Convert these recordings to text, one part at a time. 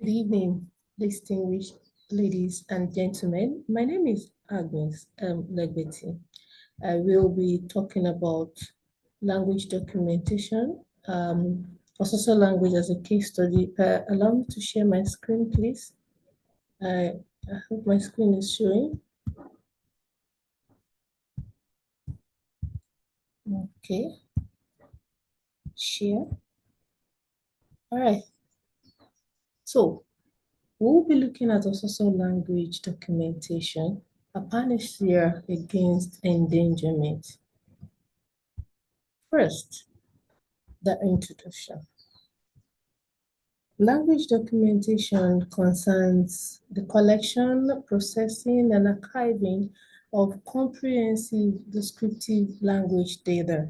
Good evening, distinguished ladies and gentlemen. My name is Agnes Legbeti. I will be talking about language documentation, also language as a case study. Allow me to share my screen, please. I hope my screen is showing. Okay. Share. All right. So we'll be looking at also language documentation, a panacea against endangerment. First, the introduction. Language documentation concerns the collection, processing, and archiving of comprehensive descriptive language data.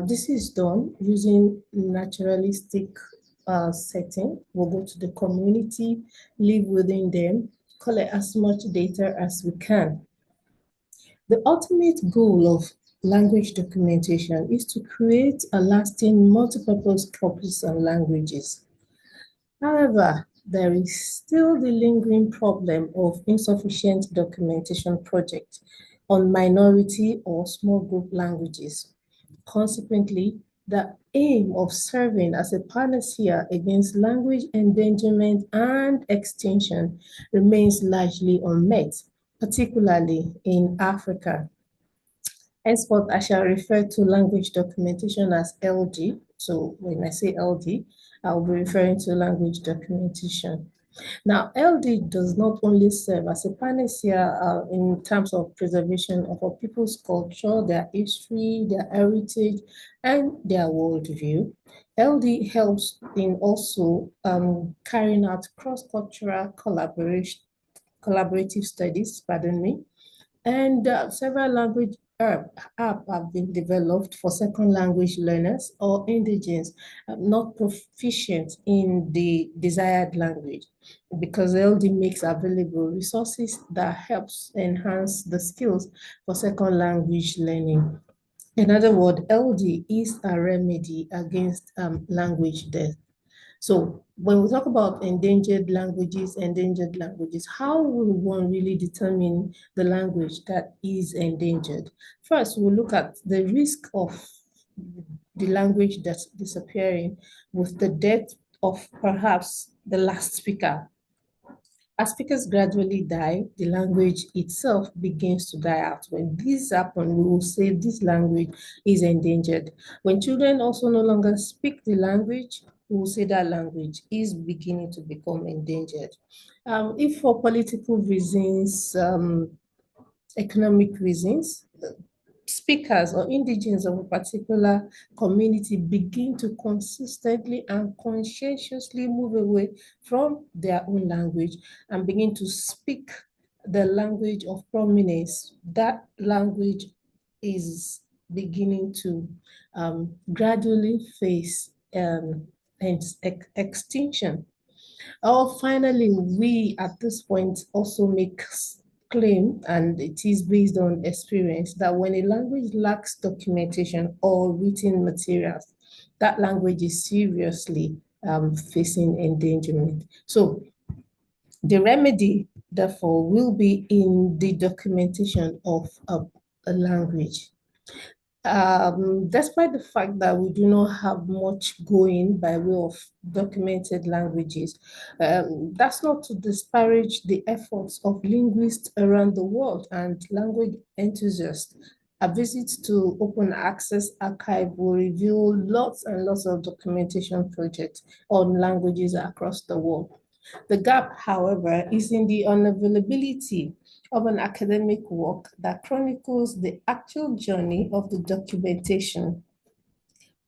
This is done using naturalistic setting. We'll go to the community, live within them, collect as much data as we can. The ultimate goal of language documentation is to create a lasting multipurpose corpus of languages. However, there is still the lingering problem of insufficient documentation projects on minority or small group languages. Consequently, the aim of serving as a panacea against language endangerment and extinction remains largely unmet, particularly in Africa. Henceforth, I shall refer to language documentation as LD. So when I say LD, I'll be referring to language documentation. Now, LD does not only serve as a panacea in terms of preservation of our people's culture, their history, their heritage, and their worldview. LD helps in also carrying out cross-cultural collaborative studies, and several language apps have been developed for second language learners or indigenous not proficient in the desired language, because LD makes available resources that helps enhance the skills for second language learning. In other words, LD is a remedy against language death. So when we talk about endangered languages, how will one really determine the language that is endangered? First, we'll look at the risk of the language that's disappearing with the death of perhaps the last speaker. As speakers gradually die, the language itself begins to die out. When this happens, we will say this language is endangered. When children also no longer speak the language, we will say that language is beginning to become endangered. If for political reasons, economic reasons, speakers or indigenous of a particular community begin to consistently and conscientiously move away from their own language and begin to speak the language of prominence, that language is beginning to gradually face extinction. Or finally, we at this point also make claim, and it is based on experience, that when a language lacks documentation or written materials, that language is seriously facing endangerment. So the remedy, therefore, will be in the documentation of a language. Despite the fact that we do not have much going by way of documented languages, that's not to disparage the efforts of linguists around the world and language enthusiasts. A visit to Open Access Archive will reveal lots and lots of documentation projects on languages across the world. The gap, however, is in the unavailability of an academic work that chronicles the actual journey of the documentation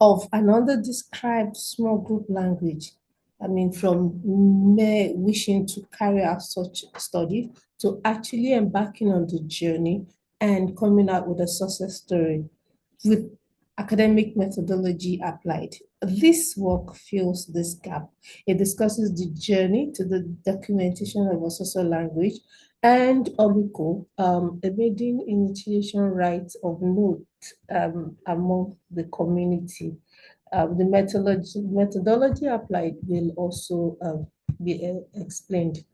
of an under-described small group language. I mean, from mere wishing to carry out such study to actually embarking on the journey and coming out with a success story with academic methodology applied. This work fills this gap. It discusses the journey to the documentation of a social language and OBICO, a maiden initiation right of note among the community. The methodology applied will also be explained.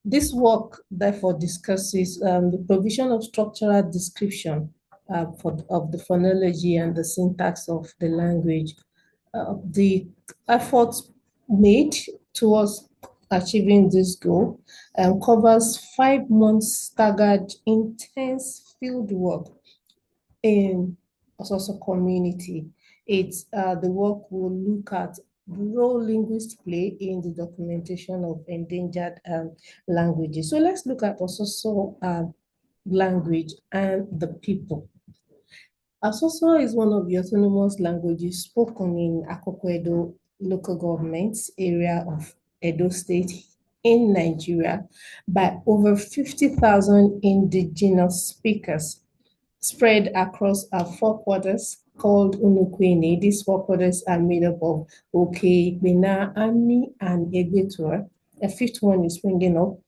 This work therefore discusses the provision of structural description of the phonology and the syntax of the language. The efforts made towards achieving this goal covers 5 months staggered intense field work in also community. It's the work will look at the role linguists play in the documentation of endangered languages. So let's look at also language and the people. Asoso is one of the autonomous languages spoken in Akoko-Edo local government area of Edo State in Nigeria by over 50,000 indigenous speakers spread across four quarters called Unukwene. These four quarters are made up of Oke, Bena, Ani, and Egbetua. A fifth one is springing up.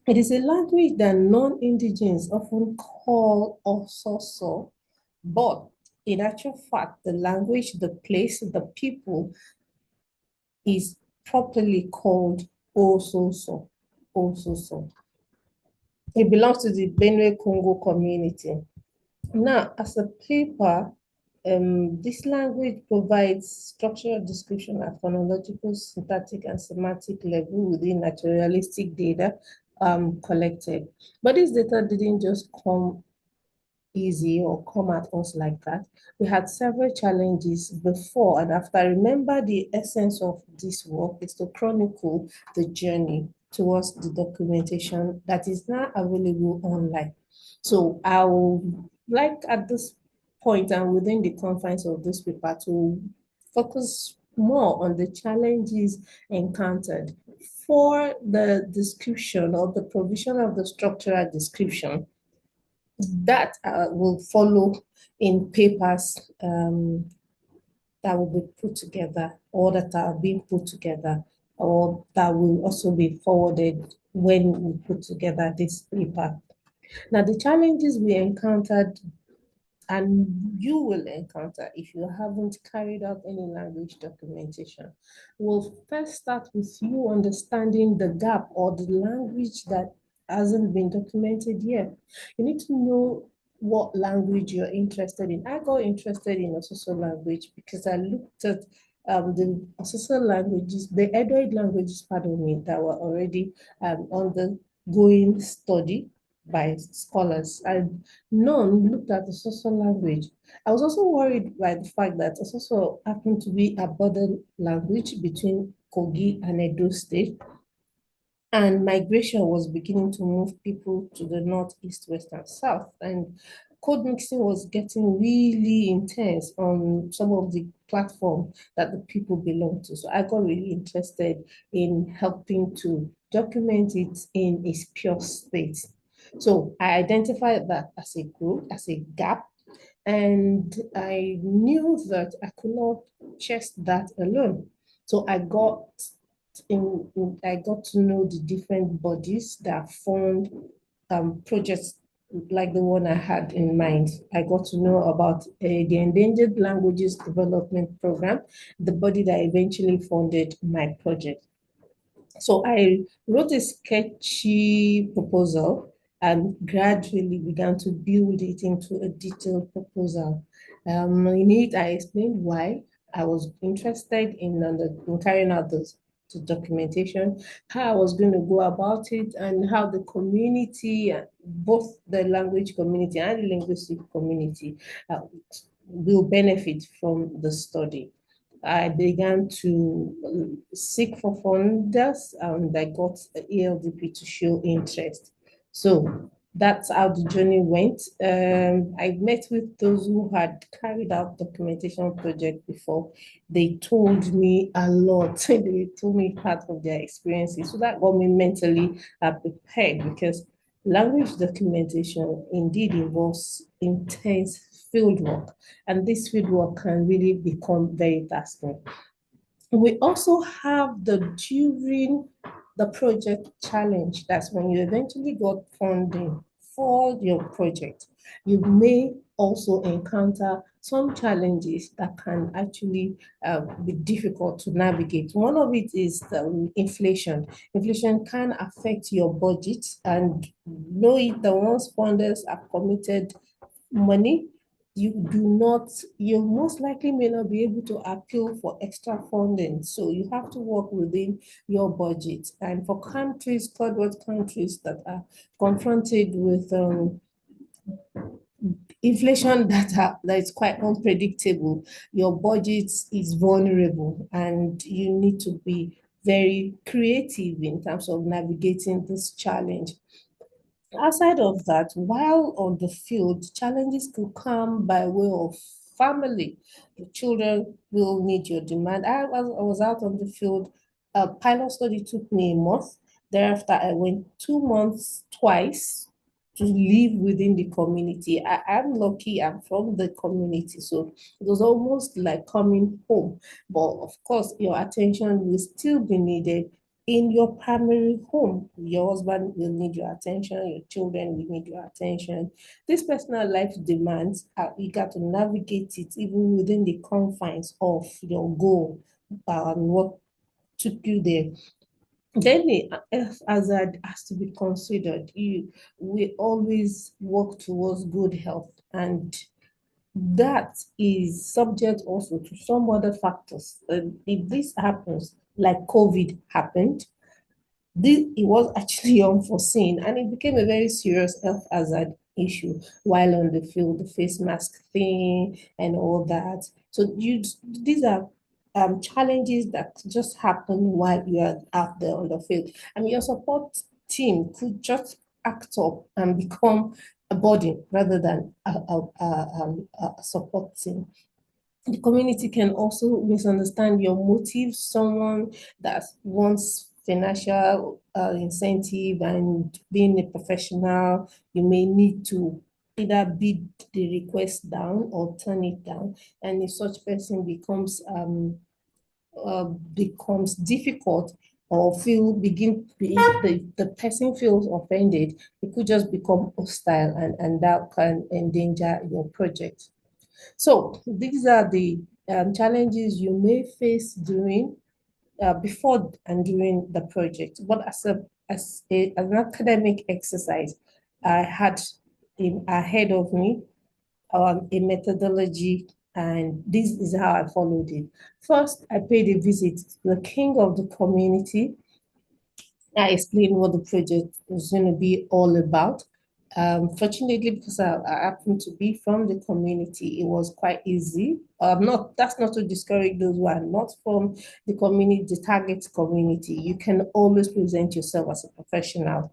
It is a language that non-indigenous often call Ososo, but in actual fact, the language, the place, the people is properly called Ososo. Ososo. It belongs to the Benue Congo community. Now, as a paper, this language provides structural description at phonological, syntactic, and semantic level within naturalistic data collected. But this data didn't just come easy or come at us like that. We had several challenges before and after. Remember, the essence of this work is to chronicle the journey towards the documentation that is now available online. So I would like at this point and within the confines of this paper to focus more on the challenges encountered for the description or the provision of the structural description that will follow in papers that will be put together or that are being put together or that will also be forwarded when we put together this paper. Now, the challenges we encountered and you will encounter if you haven't carried out any language documentation. We'll first start with you understanding the gap or the language that hasn't been documented yet. You need to know what language you're interested in. I got interested in Ososo language because I looked at the Ososo languages, the Edoid languages, pardon me, that were already undergoing study by scholars. And none looked at the social language. I was also worried by the fact that it also happened to be a border language between Kogi and Edo State. And migration was beginning to move people to the north, east, west, and south. And code mixing was getting really intense on some of the platforms that the people belong to. So I got really interested in helping to document it in its pure state. So I identified that as a group, as a gap, and I knew that I could not chest that alone. So I got to know the different bodies that formed projects like the one I had in mind. I got to know about the Endangered Languages Development Program, the body that eventually funded my project. So I wrote a sketchy proposal and gradually began to build it into a detailed proposal. In it, I explained why I was interested in carrying out the documentation, how I was going to go about it, and how the community, both the language community and the linguistic community, will benefit from the study. I began to seek for funders and I got ELDP to show interest. So that's how the journey went. I met with those who had carried out documentation project before. They told me a lot. They told me part of their experiences. So that got me mentally prepared because language documentation indeed involves intense field work, and this field work can really become very tasking. We also have the during the project challenge. That's when you eventually got funding for your project. You may also encounter some challenges that can actually be difficult to navigate. One of it is inflation. Inflation can affect your budget, and know it that once funders are committed money, you most likely may not be able to appeal for extra funding. So you have to work within your budget. And for countries, third world countries that are confronted with inflation that is quite unpredictable, your budget is vulnerable, and you need to be very creative in terms of navigating this challenge. Outside of that, while on the field, challenges could come by way of family. The children will need your demand. I was out on the field. A pilot study took me a month. Thereafter, I went 2 months twice to live within the community. I'm lucky, I'm from the community, so it was almost like coming home. But of course, your attention will still be needed in your primary home. Your husband will need your attention, your children will need your attention. These personal life demands are eager to navigate it even within the confines of your goal and what took you there. Then the F hazard has to be considered. We always work towards good health, and that is subject also to some other factors. If this happens, like COVID happened, it was actually unforeseen, and it became a very serious health hazard issue while on the field, the face mask thing and all that. So these are challenges that just happen while you are out there on the field. I mean, your support team could just act up and become a body rather than a support team. The community can also misunderstand your motive. Someone that wants financial incentive and being a professional, you may need to either bid the request down or turn it down. And if such person becomes difficult, or if the person feels offended, it could just become hostile, and that can endanger your project. So these are the challenges you may face before and during the project. But as an academic exercise, I had ahead of me a methodology, and this is how I followed it. First, I paid a visit to the king of the community. I explained what the project was going to be all about. Fortunately, because I happen to be from the community, it was quite easy. That's not to discourage those who are not from the community, the target community. You can always present yourself as a professional.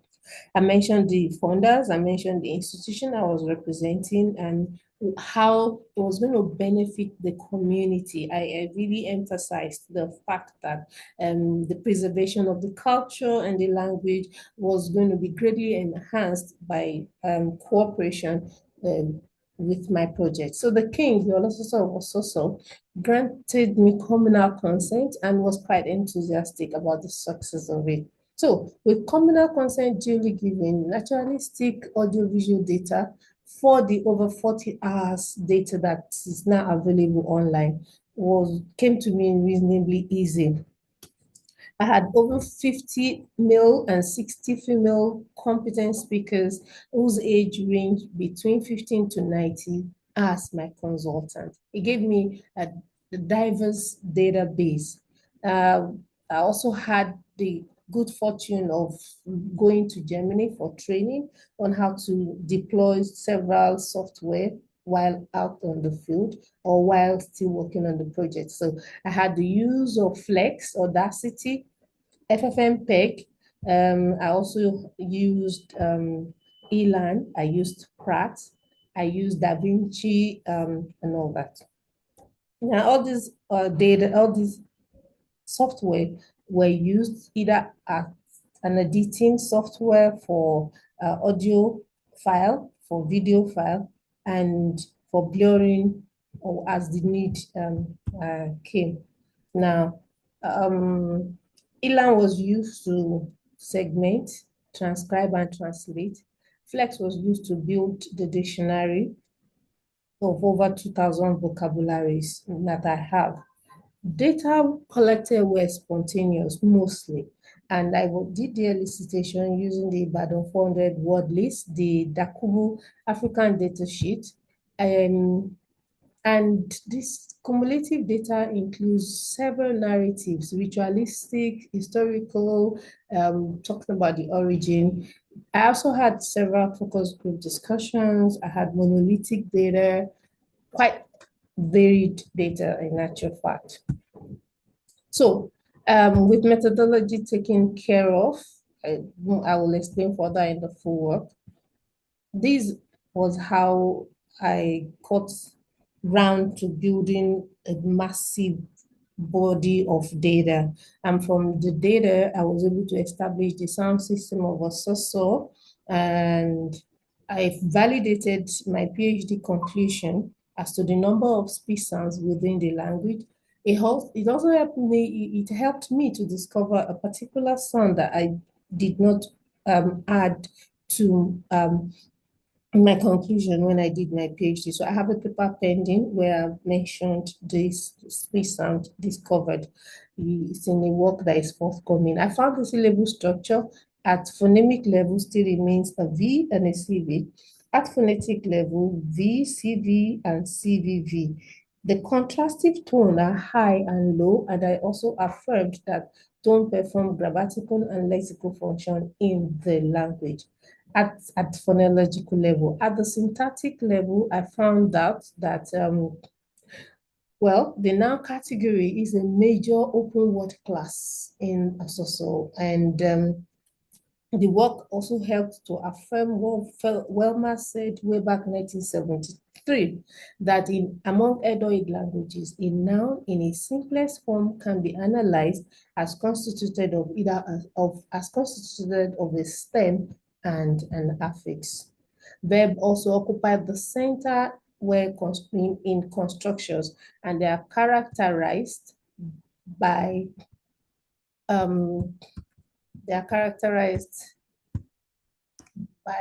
I mentioned the funders, I mentioned the institution I was representing, and how it was going to benefit the community. I really emphasized the fact that the preservation of the culture and the language was going to be greatly enhanced by cooperation with my project. So the king, the also granted me communal consent and was quite enthusiastic about the success of it. So with communal consent duly given, naturalistic audiovisual data for the over 40 hours data that is now available online came to me reasonably easy. I had over 50 male and 60 female competent speakers whose age range between 15 to 90 as my consultant. It gave me a diverse database. I also had the good fortune of going to Germany for training on how to deploy several software while out on the field or while still working on the project. So I had the use of Flex, Audacity, FFmpeg. I also used Elan. I used Pratt. I used DaVinci and all that. Now, all these data, all these software were used either as an editing software for audio file, for video file, and for blurring or as the need came. Now, Elan was used to segment, transcribe, and translate. Flex was used to build the dictionary. of over 2,000 vocabularies that I have. Data collected were spontaneous mostly, and I did the elicitation using the Ibadan 400 word list, the Dakubu African data sheet, and this cumulative data includes several narratives, ritualistic, historical, talking about the origin. I also had several focus group discussions. I had monolithic data, quite varied data in actual fact. So with methodology taken care of, I will explain further in the full work. This was how I got round to building a massive body of data. And from the data, I was able to establish the sound system of a source, and I validated my PhD conclusion as to the number of speech sounds within the language. It also helped me to discover a particular sound that I did not add to my conclusion when I did my PhD. So I have a paper pending where I've mentioned this speech sound discovered. It's in a work that is forthcoming. I found the syllable structure at phonemic level still remains a V and a CV. At phonetic level, V, CV, and CVV. The contrastive tone are high and low, and I also affirmed that tone perform grammatical and lexical function in the language at phonological level. At the syntactic level, I found out that, well, the noun category is a major open word class in Asoso, and the work also helped to affirm what Welmer said way back 1973, that among Edoid languages, a noun in its simplest form can be analyzed as constituted of a stem and an affix. Verb also occupied the center where in constructions, and they are characterized by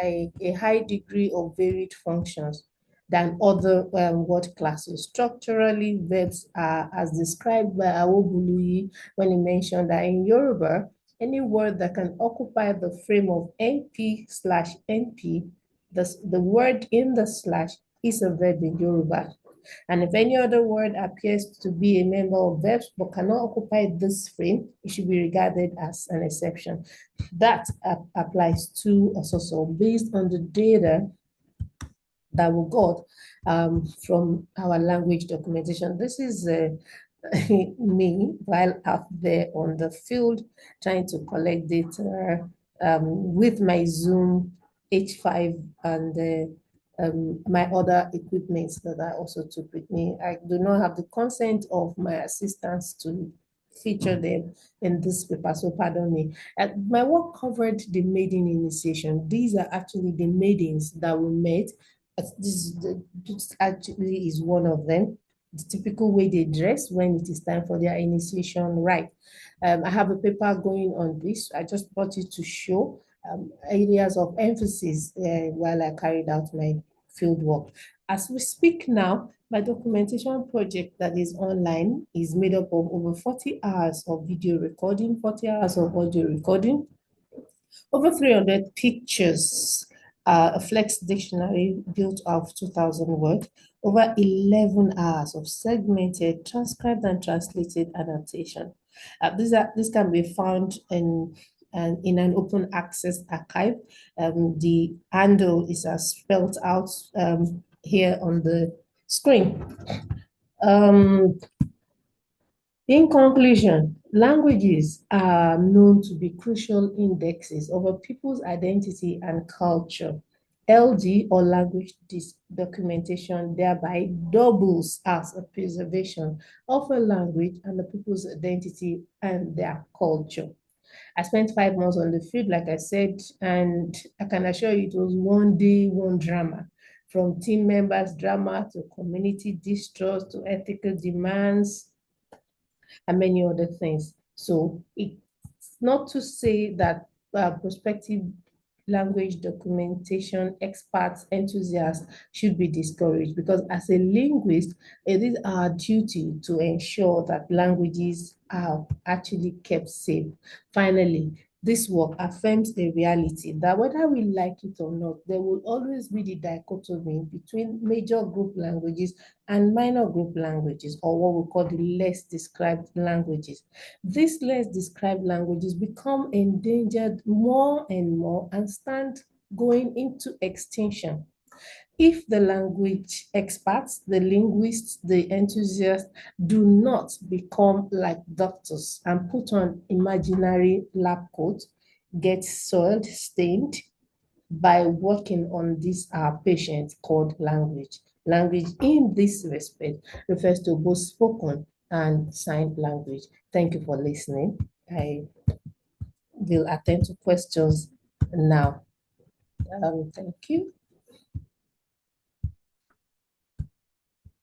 a high degree of varied functions than other word classes. Structurally, verbs are as described by Awobuluyi when he mentioned that in Yoruba, any word that can occupy the frame of NP/NP, the word in the slash is a verb in Yoruba. And if any other word appears to be a member of verbs but cannot occupy this frame, it should be regarded as an exception. That applies to also based on the data that we got from our language documentation. This is me while out there on the field trying to collect data with my Zoom H5 and my other equipment that I also took with me. I do not have the consent of my assistants to feature them in this paper, so pardon me. My work covered the maiden initiation. These are actually the maidens that we met. This actually is one of them. The typical way they dress when it is time for their initiation rite. I have a paper going on this. I just brought it to show areas of emphasis while I carried out my field work. As we speak now, my documentation project that is online is made up of over 40 hours of video recording, 40 hours of audio recording, over 300 pictures, a flex dictionary built of 2,000 words, over 11 hours of segmented, transcribed and translated annotation. This can be found in an open access archive. The handle is spelled out here on the screen. In conclusion, languages are known to be crucial indexes of a people's identity and culture. LD or language documentation thereby doubles as a preservation of a language and the people's identity and their culture. I spent 5 months on the field, like I said, and I can assure you it was one day, one drama. From team members' drama to community distrust to ethical demands and many other things. So it's not to say that prospective language documentation experts, enthusiasts should be discouraged, because as a linguist, it is our duty to ensure that languages are actually kept safe. Finally, this work affirms a reality that whether we like it or not, there will always be the dichotomy between major group languages and minor group languages, or what we call the less described languages. These less described languages become endangered more and more and stand going into extinction if the language experts, the linguists, the enthusiasts do not become like doctors and put on imaginary lab coats, get soiled, stained by working on this patient called language. Language in this respect refers to both spoken and signed language. Thank you for listening. I will attend to questions now. Thank you.